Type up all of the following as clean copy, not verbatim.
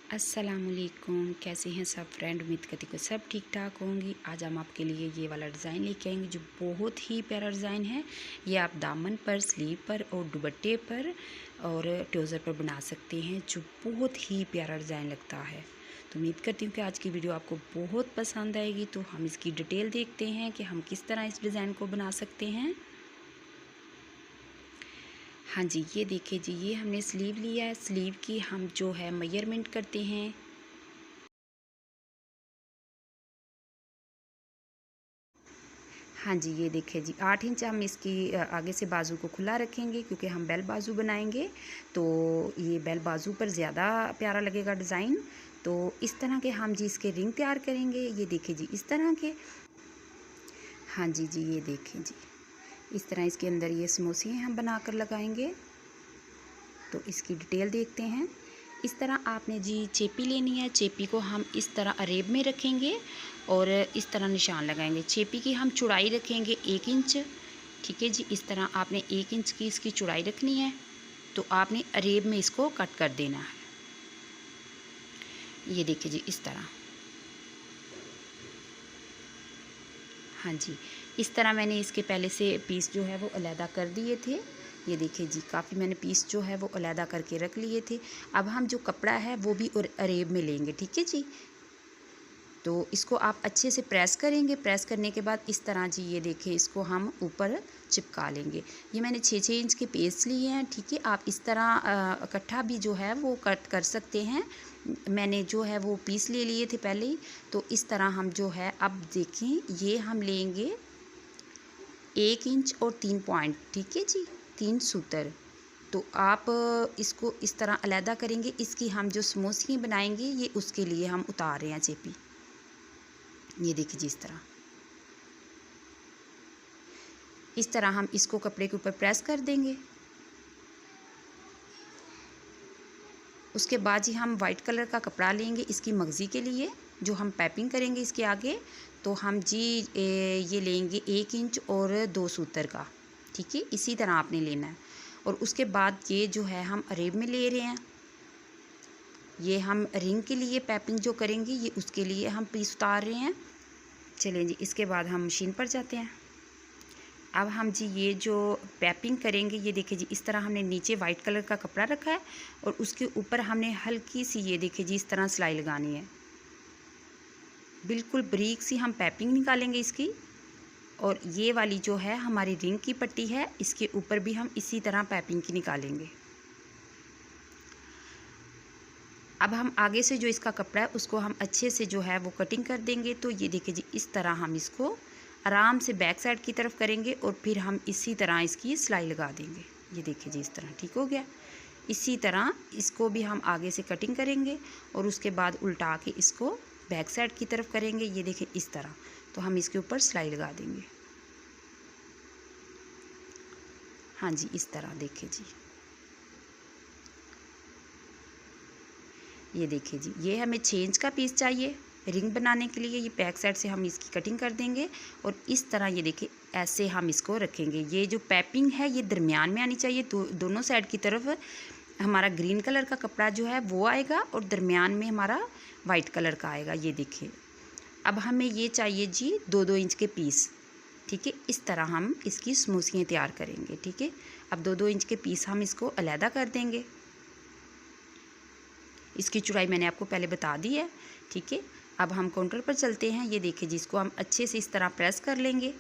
अस्सलामुअलैकुम, कैसे हैं सब फ्रेंड। उम्मीद करती हूँ सब ठीक ठाक होंगी। आज हम आपके लिए ये वाला डिज़ाइन लेके आएंगे जो बहुत ही प्यारा डिज़ाइन है। ये आप दामन पर, स्लीव पर और दुपट्टे पर और ट्राउज़र पर बना सकते हैं, जो बहुत ही प्यारा डिज़ाइन लगता है। तो उम्मीद करती हूँ कि आज की वीडियो आपको बहुत पसंद आएगी। तो हम इसकी डिटेल देखते हैं कि हम किस तरह इस डिज़ाइन को बना सकते हैं। हाँ जी, ये देखिए जी, ये हमने स्लीव लिया है। स्लीव की हम जो है मेजरमेंट करते हैं। हाँ जी, ये देखिए जी, 8 इंच हम इसकी आगे से बाजू को खुला रखेंगे क्योंकि हम बेल बाजू बनाएंगे। तो ये बेल बाजू पर ज़्यादा प्यारा लगेगा डिज़ाइन। तो इस तरह के हम जी इसके रिंग तैयार करेंगे। ये देखिए जी, इस तरह के। हाँ जी जी, ये देखें जी, इस तरह इसके अंदर ये समोसे हम बनाकर लगाएंगे। तो इसकी डिटेल देखते हैं। इस तरह आपने जी चेपी लेनी है। चेपी को हम इस तरह अरेब में रखेंगे और इस तरह निशान लगाएंगे। चेपी की हम चौड़ाई रखेंगे 1 इंच। ठीक है जी, इस तरह आपने 1 इंच की इसकी चौड़ाई रखनी है। तो आपने अरेब में इसको कट कर देना है। ये देखिए जी, इस तरह। हाँ जी, इस तरह मैंने इसके पहले से पीस जो है वो अलहदा कर दिए थे। ये देखिए जी, काफ़ी मैंने पीस जो है वो अलहदा करके रख लिए थे। अब हम जो कपड़ा है वो भी और अरेब में लेंगे। ठीक है जी, तो इसको आप अच्छे से प्रेस करेंगे। प्रेस करने के बाद इस तरह जी, ये देखें, इसको हम ऊपर चिपका लेंगे। ये मैंने 6-6 इंच के पीस लिए हैं। ठीक है, आप इस तरह इकट्ठा भी जो है वो कट कर सकते हैं। मैंने जो है वो पीस ले लिए थे पहले ही। तो इस तरह हम जो है, अब देखें, ये हम लेंगे 1 इंच और 3 पॉइंट। ठीक है जी, 3 सूतर। तो आप इसको इस तरह अलहदा करेंगे। इसकी हम जो समोसियाँ बनाएंगे ये उसके लिए हम उतार रहे हैं चेपी। ये देखिए जी, इस तरह हम इसको कपड़े के ऊपर प्रेस कर देंगे। उसके बाद जी हम वाइट कलर का कपड़ा लेंगे इसकी मगज़ी के लिए, जो हम पैपिंग करेंगे इसके आगे। तो हम जी ये लेंगे 1 इंच और 2 सूतर का। ठीक है, इसी तरह आपने लेना है। और उसके बाद ये जो है हम अरेब में ले रहे हैं। ये हम रिंग के लिए पैपिंग जो करेंगे ये उसके लिए हम पीस उतार रहे हैं। चलें जी, इसके बाद हम मशीन पर जाते हैं। अब हम जी ये जो पैपिंग करेंगे, ये देखिए जी, इस तरह हमने नीचे वाइट कलर का कपड़ा रखा है और उसके ऊपर हमने हल्की सी, ये देखिए जी, इस तरह सिलाई लगानी है। बिल्कुल बारीक सी हम पैपिंग निकालेंगे इसकी। और ये वाली जो है हमारी रिंग की पट्टी है, इसके ऊपर भी हम इसी तरह पैपिंग की निकालेंगे। अब हम आगे से जो इसका कपड़ा है उसको हम अच्छे से जो है वो कटिंग कर देंगे। तो ये देखिए जी, इस तरह हम इसको आराम से बैक साइड की तरफ करेंगे और फिर हम इसी तरह इसकी सिलाई लगा देंगे। ये देखिए जी, इस तरह ठीक हो गया। इसी तरह इसको भी हम आगे से कटिंग करेंगे और उसके बाद उल्टा के इसको बैक साइड की तरफ करेंगे। ये देखिए इस तरह। तो हम इसके ऊपर सिलाई लगा देंगे। हाँ जी, इस तरह देखिए जी, ये देखिए जी, ये हमें 6 इंच का पीस चाहिए रिंग बनाने के लिए। ये बैक साइड से हम इसकी कटिंग कर देंगे और इस तरह ये देखिए ऐसे हम इसको रखेंगे। ये जो पैपिंग है ये दरमियान में आनी चाहिए। दोनों साइड की तरफ हमारा ग्रीन कलर का कपड़ा जो है वो आएगा और दरमियान में हमारा वाइट कलर का आएगा। ये देखिए, अब हमें ये चाहिए जी 2-2 इंच के पीस। ठीक है, इस तरह हम इसकी समोसियाँ तैयार करेंगे। ठीक है, अब 2-2 इंच के पीस हम इसको अलहदा कर देंगे। इसकी चौड़ाई मैंने आपको पहले बता दी है। ठीक है, अब हम काउंटर पर चलते हैं। ये देखिए, जिसको हम अच्छे से इस तरह प्रेस कर लेंगे।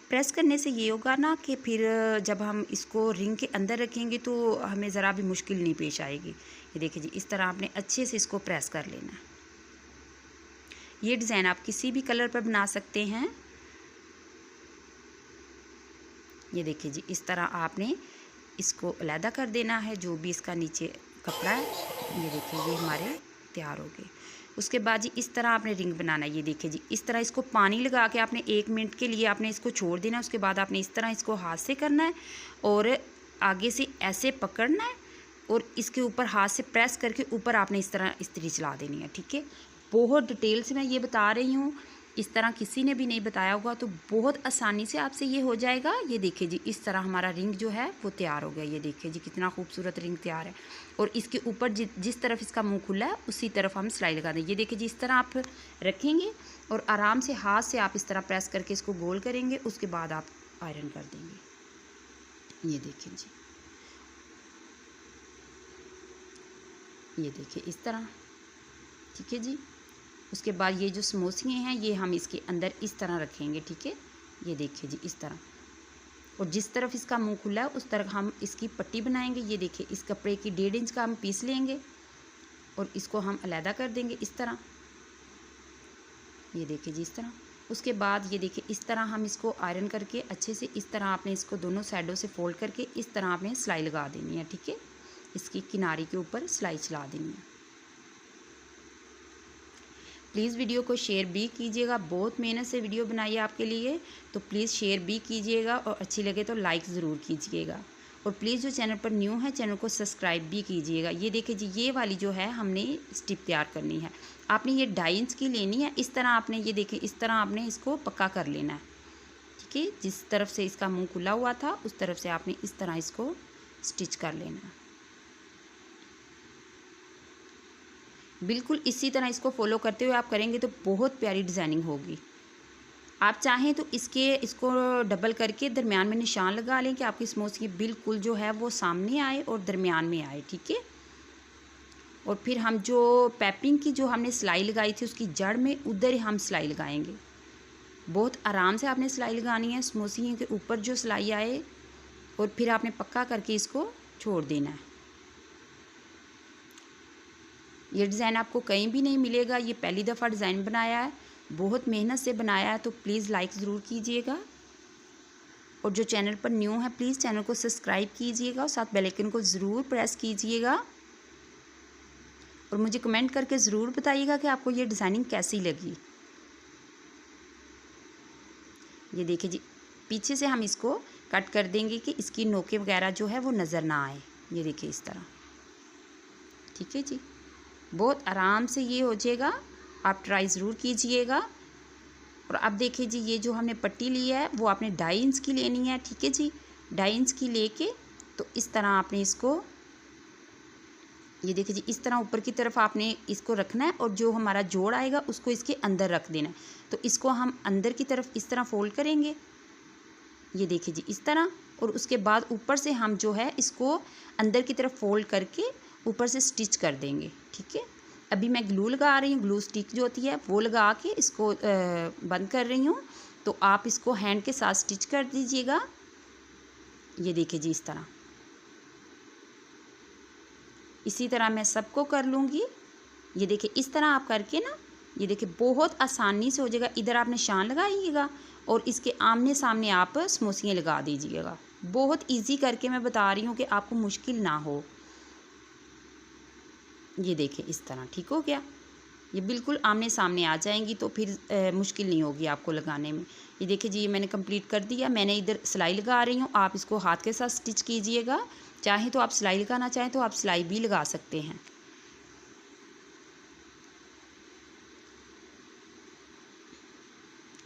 प्रेस करने से ये होगा ना कि फिर जब हम इसको रिंग के अंदर रखेंगे तो हमें ज़रा भी मुश्किल नहीं पेश आएगी। ये देखिए जी, इस तरह आपने अच्छे से इसको प्रेस कर लेना है। ये डिज़ाइन आप किसी भी कलर पर बना सकते हैं। ये देखिए जी, इस तरह आपने इसको अलहदा कर देना है, जो भी इसका नीचे कपड़ा है। ये देखिए, ये हमारे तैयार हो गए। उसके बाद जी इस तरह आपने रिंग बनाना है। ये देखिए जी, इस तरह इसको पानी लगा के आपने 1 मिनट के लिए आपने इसको छोड़ देना है। उसके बाद आपने इस तरह इसको हाथ से करना है और आगे से ऐसे पकड़ना है और इसके ऊपर हाथ से प्रेस करके ऊपर आपने इस तरह इस्त्री चला देनी है। ठीक है, बहुत डिटेल से मैं ये बता रही हूँ। इस तरह किसी ने भी नहीं बताया होगा, तो बहुत आसानी से आपसे ये हो जाएगा। ये देखिए जी, इस तरह हमारा रिंग जो है वो तैयार हो गया। ये देखिए जी, कितना खूबसूरत रिंग तैयार है। और इसके ऊपर जिस तरफ इसका मुंह खुला है उसी तरफ हम सिलाई लगा देंगे। ये देखिए जी, इस तरह आप रखेंगे और आराम से हाथ से आप इस तरह प्रेस करके इसको गोल करेंगे, उसके बाद आप आयरन कर देंगे। ये देखिए जी, ये देखिए इस तरह, ठीक है जी। उसके बाद ये जो समोसे हैं ये हम इसके अंदर इस तरह रखेंगे, ठीक है। ये देखिए जी, इस तरह, और जिस तरफ इसका मुंह खुला है उस तरफ हम इसकी पट्टी बनाएंगे। ये देखिए, इस कपड़े की 1.5 इंच का हम पीस लेंगे और इसको हम अलहदा कर देंगे इस तरह। ये देखिए जी, इस तरह। उसके बाद ये देखिए, इस तरह हम इसको आयरन करके अच्छे से इस तरह आपने इसको दोनों साइडों से फोल्ड करके इस तरह आपने सिलाई लगा देनी है, ठीक है। इसकी किनारे के ऊपर सिलाई चला देनी है। प्लीज़ वीडियो को शेयर भी कीजिएगा, बहुत मेहनत से वीडियो बनाई है आपके लिए, तो प्लीज़ शेयर भी कीजिएगा और अच्छी लगे तो लाइक ज़रूर कीजिएगा। और प्लीज़ जो चैनल पर न्यू है चैनल को सब्सक्राइब भी कीजिएगा। ये देखिए जी, ये वाली जो है हमने स्टिप तैयार करनी है। आपने ये 2.5 इंच की लेनी है। इस तरह आपने, ये देखिए इस तरह आपने इसको पक्का कर लेना है, ठीक है। जिस तरफ से इसका मुँह खुला हुआ था उस तरफ से आपने इस तरह इसको स्टिच कर लेना है। बिल्कुल इसी तरह इसको फॉलो करते हुए आप करेंगे तो बहुत प्यारी डिज़ाइनिंग होगी। आप चाहें तो इसको डबल करके दरमियान में निशान लगा लें कि आपकी समोसे बिल्कुल जो है वो सामने आए और दरमियान में आए, ठीक है। और फिर हम जो पैपिंग की जो हमने सिलाई लगाई थी उसकी जड़ में उधर ही हम सिलाई लगाएंगे। बहुत आराम से आपने सिलाई लगानी है, समोसे के ऊपर जो सिलाई आए, और फिर आपने पक्का करके इसको छोड़ देना है। ये डिज़ाइन आपको कहीं भी नहीं मिलेगा, ये पहली दफ़ा डिज़ाइन बनाया है, बहुत मेहनत से बनाया है, तो प्लीज़ लाइक ज़रूर कीजिएगा। और जो चैनल पर न्यू है प्लीज़ चैनल को सब्सक्राइब कीजिएगा और साथ बेल आइकन को ज़रूर प्रेस कीजिएगा। और मुझे कमेंट करके ज़रूर बताइएगा कि आपको ये डिज़ाइनिंग कैसी लगी। ये देखिए जी, पीछे से हम इसको कट कर देंगे कि इसकी नोके वगैरह जो है वो नज़र ना आए। ये देखिए इस तरह, ठीक है जी। बहुत आराम से ये हो जाएगा, आप ट्राई ज़रूर कीजिएगा। और अब देखिए जी, ये जो हमने पट्टी ली है वो आपने 2.5 इंच की लेनी है, ठीक है जी। 2.5 इंच की लेके तो इस तरह आपने इसको, ये देखिए जी, इस तरह ऊपर की तरफ आपने इसको रखना है और जो हमारा जोड़ आएगा उसको इसके अंदर रख देना है। तो इसको हम अंदर की तरफ इस तरह फोल्ड करेंगे। ये देखिए जी, इस तरह। और उसके बाद ऊपर से हम जो है इसको अंदर की तरफ फोल्ड करके ऊपर से स्टिच कर देंगे, ठीक है। अभी मैं ग्लू लगा रही हूँ, ग्लू स्टिक जो होती है वो लगा के इसको बंद कर रही हूँ। तो आप इसको हैंड के साथ स्टिच कर दीजिएगा। ये देखिए जी, इस तरह, इसी तरह मैं सबको कर लूँगी। ये देखिए इस तरह आप करके ना, ये देखिए बहुत आसानी से हो जाएगा। इधर आप निशान लगाइएगा और इसके आमने सामने आप समोसियाँ लगा दीजिएगा। बहुत इजी करके मैं बता रही हूँ कि आपको मुश्किल ना हो। ये देखिए इस तरह, ठीक हो गया। ये बिल्कुल आमने सामने आ जाएंगी तो फिर मुश्किल नहीं होगी आपको लगाने में। ये देखिए जी, ये मैंने कंप्लीट कर दिया। मैंने इधर सिलाई लगा रही हूँ, आप इसको हाथ के साथ स्टिच कीजिएगा। चाहे तो आप सिलाई लगाना चाहें तो आप सिलाई भी लगा सकते हैं।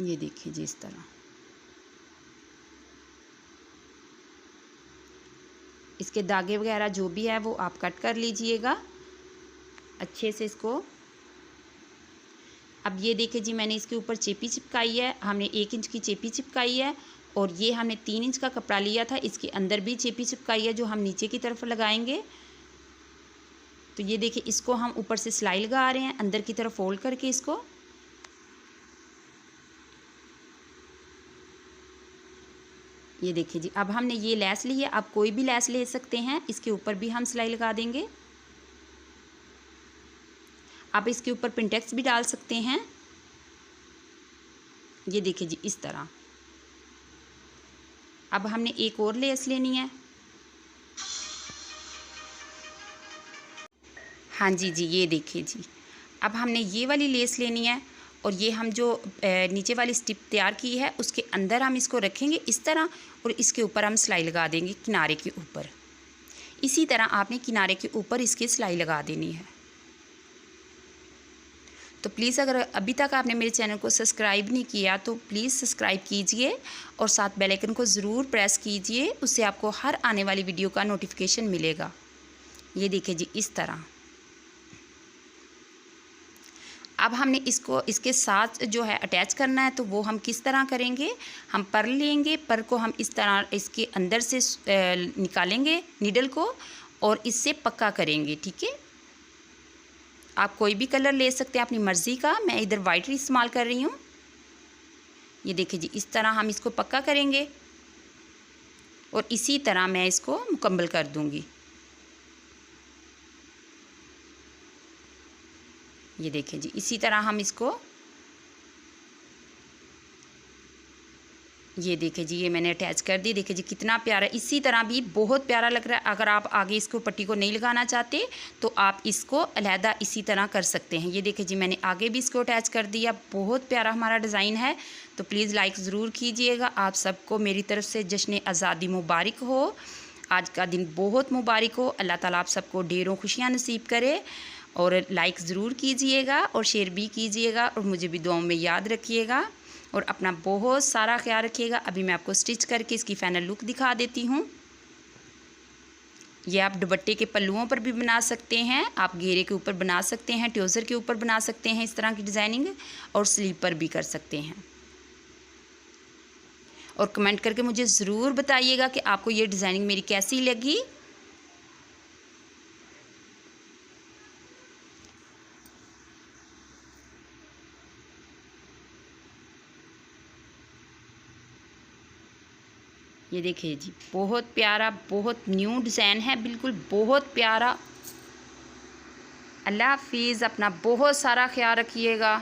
ये देखिए जी, इस तरह इसके दागे वगैरह जो भी है वो आप कट कर लीजिएगा अच्छे से इसको। अब ये देखिए जी, मैंने इसके ऊपर चेपी चिपकाई है। हमने 1 इंच की चेपी चिपकाई है और ये हमने 3 इंच का कपड़ा लिया था, इसके अंदर भी चेपी चिपकाई है जो हम नीचे की तरफ लगाएंगे। तो ये देखिए, इसको हम ऊपर से सिलाई लगा रहे हैं अंदर की तरफ फोल्ड करके इसको। ये देखिए जी, अब हमने ये लेस ली है, आप कोई भी लेस ले सकते हैं। इसके ऊपर भी हम सिलाई लगा देंगे। आप इसके ऊपर पिंटेक्स भी डाल सकते हैं। ये देखिए जी, इस तरह। अब हमने एक और लेस लेनी है। हाँ जी जी, ये देखिए जी, अब हमने ये वाली लेस लेनी है और ये हम जो नीचे वाली स्टिप तैयार की है उसके अंदर हम इसको रखेंगे इस तरह, और इसके ऊपर हम सिलाई लगा देंगे किनारे के ऊपर। इसी तरह आपने किनारे के ऊपर इसकी सिलाई लगा देनी है। तो प्लीज़ अगर अभी तक आपने मेरे चैनल को सब्सक्राइब नहीं किया तो प्लीज़ सब्सक्राइब कीजिए और साथ बेल आइकन को ज़रूर प्रेस कीजिए, उससे आपको हर आने वाली वीडियो का नोटिफिकेशन मिलेगा। ये देखिए जी, इस तरह। अब हमने इसको इसके साथ जो है अटैच करना है, तो वो हम किस तरह करेंगे, हम पर लेंगे, पर को हम इस तरह इसके अंदर से निकालेंगे नीडल को और इससे पक्का करेंगे। ठीक है, आप कोई भी कलर ले सकते हैं अपनी मर्ज़ी का, मैं इधर वाइट इस्तेमाल कर रही हूँ। ये देखिए जी, इस तरह हम इसको पक्का करेंगे और इसी तरह मैं इसको मुकम्मल कर दूँगी। ये देखिए जी, इसी तरह हम इसको, ये देखिए जी, ये मैंने अटैच कर दी। देखिए जी कितना प्यारा, इसी तरह भी बहुत प्यारा लग रहा है। अगर आप आगे इसको पट्टी को नहीं लगाना चाहते तो आप इसको अलहदा इसी तरह कर सकते हैं। ये देखिए जी, मैंने आगे भी इसको अटैच कर दिया। बहुत प्यारा हमारा डिज़ाइन है। तो प्लीज़ लाइक ज़रूर कीजिएगा। आप सबको मेरी तरफ से जश्न आज़ादी मुबारक हो। आज का दिन बहुत मुबारक हो। अल्लाह ताला आप सबको ढेरों खुशियाँ नसीब करे। और लाइक ज़रूर कीजिएगा और शेयर भी कीजिएगा और मुझे भी दुआओं में याद रखिएगा और अपना बहुत सारा ख्याल रखिएगा। अभी मैं आपको स्टिच करके इसकी फ़ाइनल लुक दिखा देती हूँ। ये आप दुपट्टे के पल्लुओं पर भी बना सकते हैं, आप घेरे के ऊपर बना सकते हैं, ट्राउज़र के ऊपर बना सकते हैं इस तरह की डिज़ाइनिंग, और स्लीव पर भी कर सकते हैं। और कमेंट करके मुझे ज़रूर बताइएगा कि आपको ये डिज़ाइनिंग मेरी कैसी लगी। ये देखिए जी, बहुत प्यारा, बहुत न्यू डिज़ाइन है, बिल्कुल बहुत प्यारा। अल्लाह हाफिज़, अपना बहुत सारा ख्याल रखिएगा।